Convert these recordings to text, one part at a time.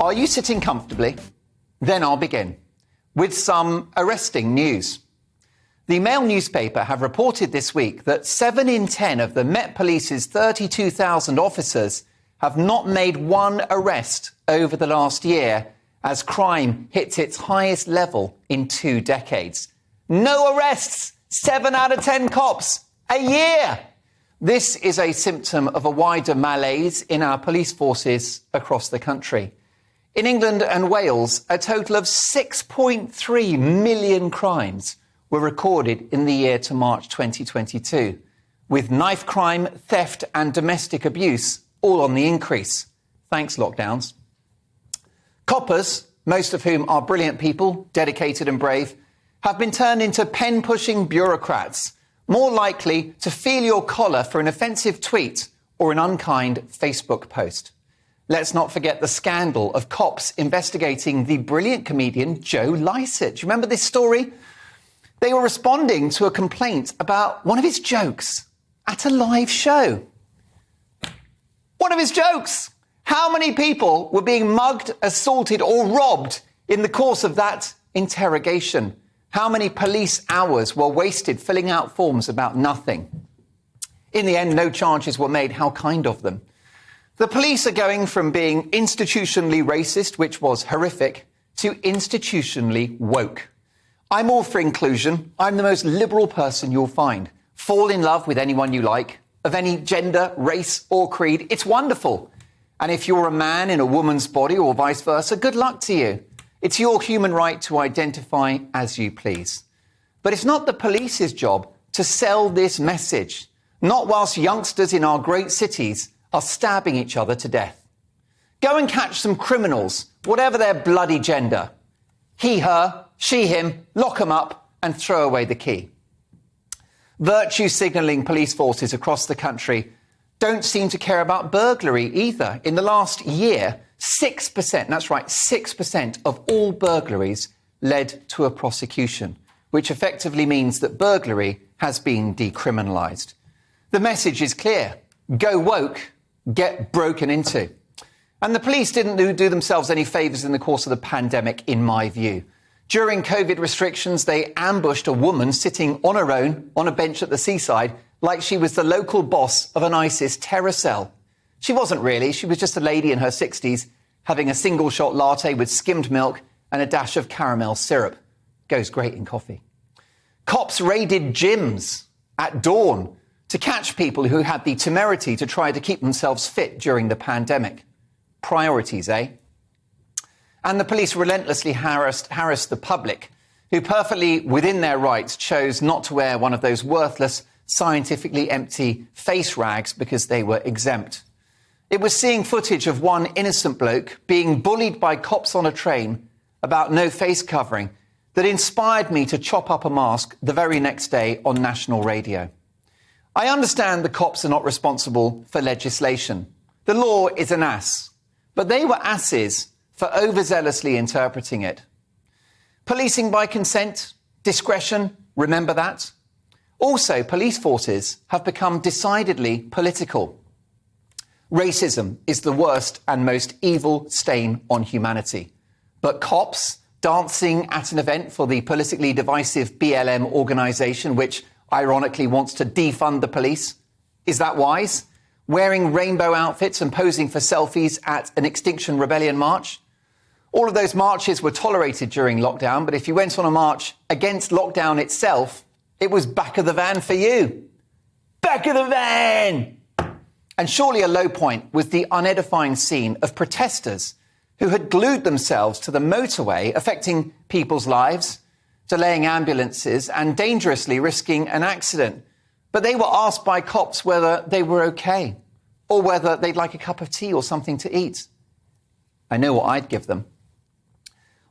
Are you sitting comfortably? Then I'll begin with some arresting news. The Mail newspaper have reported this week that 7 in 10 of the Met Police's 32,000 officers have not made one arrest over the last year as crime hits its highest level in 2 decades. No arrests! 7 out of 10 cops a year! This is a symptom of a wider malaise in our police forces across the country. In England and Wales, a total of 6.3 million crimes were recorded in the year to March 2022, with knife crime, theft and domestic abuse all on the increase. Thanks, lockdowns. Coppers, most of whom are brilliant people, dedicated and brave, have been turned into pen-pushing bureaucrats, more likely to feel your collar for an offensive tweet or an unkind Facebook post. Let's not forget the scandal of cops investigating the brilliant comedian Joe Lycett. Do you remember this story? They were responding to a complaint about one of his jokes at a live show. One of his jokes! How many people were being mugged, assaulted or robbed in the course of that interrogation? How many police hours were wasted filling out forms about nothing? In the end, no charges were made. How kind of them. The police are going from being institutionally racist, which was horrific, to institutionally woke. I'm all for inclusion. I'm the most liberal person you'll find. Fall in love with anyone you like, of any gender, race or creed. It's wonderful. And if you're a man in a woman's body or vice versa, good luck to you. It's your human right to identify as you please. But it's not the police's job to sell this message, not whilst youngsters in our great cities are stabbing each other to death. Go and catch some criminals, whatever their bloody gender. He, her, she, him, lock them up and throw away the key. Virtue signalling police forces across the country don't seem to care about burglary either. In the last year, 6%, that's right, 6% of all burglaries led to a prosecution, which effectively means that burglary has been decriminalised. The message is clear. Go woke, get broken into. And the police didn't do themselves any favours in the course of the pandemic, in my view. During COVID restrictions, they ambushed a woman sitting on her own on a bench at the seaside like she was the local boss of an ISIS terror cell. She wasn't really. She was just a lady in her 60s having a single-shot latte with skimmed milk and a dash of caramel syrup. Goes great in coffee. Cops raided gyms at dawn to catch people who had the temerity to try to keep themselves fit during the pandemic. Priorities, eh? And the police relentlessly harassed the public, who perfectly within their rights chose not to wear one of those worthless, scientifically empty face rags because they were exempt. It was seeing footage of one innocent bloke being bullied by cops on a train about no face covering that inspired me to chop up a mask the very next day on national radio. I understand the cops are not responsible for legislation. The law is an ass, but they were asses for overzealously interpreting it. Policing by consent, discretion, remember that? Also, police forces have become decidedly political. Racism is the worst and most evil stain on humanity. But cops dancing at an event for the politically divisive BLM organisation, which ironically wants to defund the police, is that wise? Wearing rainbow outfits and posing for selfies at an Extinction Rebellion march? All of those marches were tolerated during lockdown, but if you went on a march against lockdown itself, it was back of the van for you. Back of the van! And surely a low point was the unedifying scene of protesters who had glued themselves to the motorway, affecting people's lives, delaying ambulances and dangerously risking an accident. But they were asked by cops whether they were okay or whether they'd like a cup of tea or something to eat. I know what I'd give them.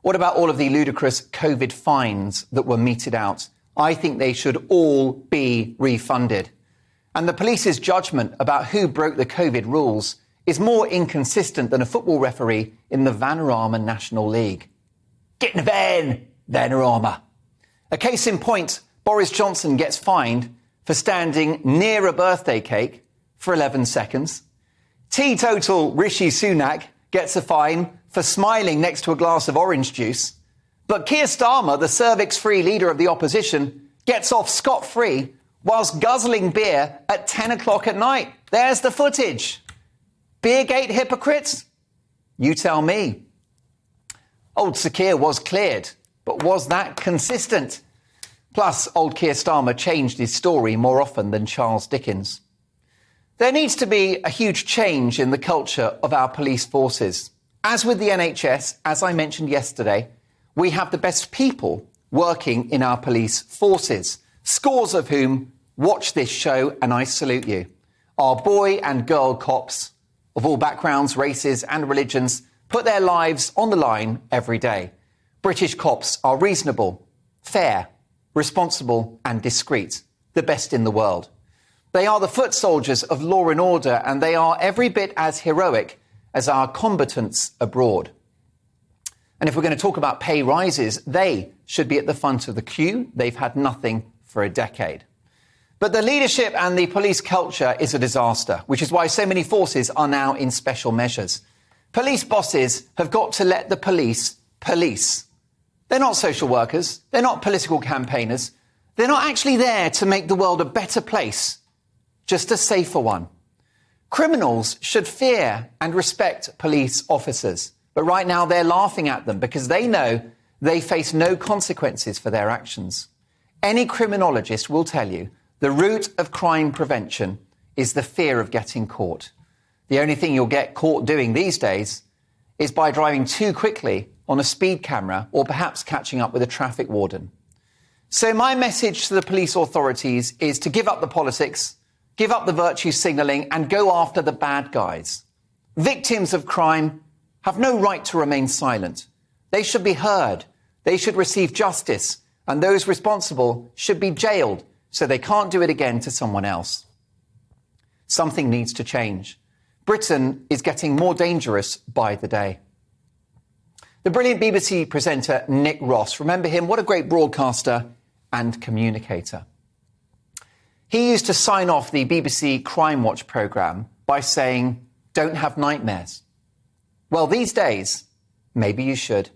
What about all of the ludicrous COVID fines that were meted out? I think they should all be refunded. And the police's judgment about who broke the COVID rules is more inconsistent than a football referee in the Vanarama National League. Get in the van, Vanarama. A case in point, Boris Johnson gets fined for standing near a birthday cake for 11 seconds. Teetotal Rishi Sunak gets a fine for smiling next to a glass of orange juice. But Keir Starmer, the cervix-free leader of the opposition, gets off scot-free whilst guzzling beer at 10 o'clock at night. There's the footage. Beergate hypocrites? You tell me. Old Sir Keir was cleared, but was that consistent? Plus, old Keir Starmer changed his story more often than Charles Dickens. There needs to be a huge change in the culture of our police forces. As with the NHS, as I mentioned yesterday, we have the best people working in our police forces, scores of whom watch this show, and I salute you. Our boy and girl cops of all backgrounds, races and religions put their lives on the line every day. British cops are reasonable, fair, responsible and discreet, the best in the world. They are the foot soldiers of law and order, and they are every bit as heroic as our combatants abroad. And if we're going to talk about pay rises, they should be at the front of the queue. They've had nothing for a decade. But the leadership and the police culture is a disaster, which is why so many forces are now in special measures. Police bosses have got to let the police police. They're not social workers. They're not political campaigners. They're not actually there to make the world a better place, just a safer one. Criminals should fear and respect police officers. But right now they're laughing at them because they know they face no consequences for their actions. Any criminologist will tell you the root of crime prevention is the fear of getting caught. The only thing you'll get caught doing these days is by driving too quickly on a speed camera or perhaps catching up with a traffic warden. So my message to the police authorities is to give up the politics, give up the virtue signalling and go after the bad guys. Victims of crime have no right to remain silent. They should be heard. They should receive justice. And those responsible should be jailed so they can't do it again to someone else. Something needs to change. Britain is getting more dangerous by the day. The brilliant BBC presenter Nick Ross, remember him? What a great broadcaster and communicator. He used to sign off the BBC Crime Watch programme by saying, "Don't have nightmares." Well, these days, maybe you should.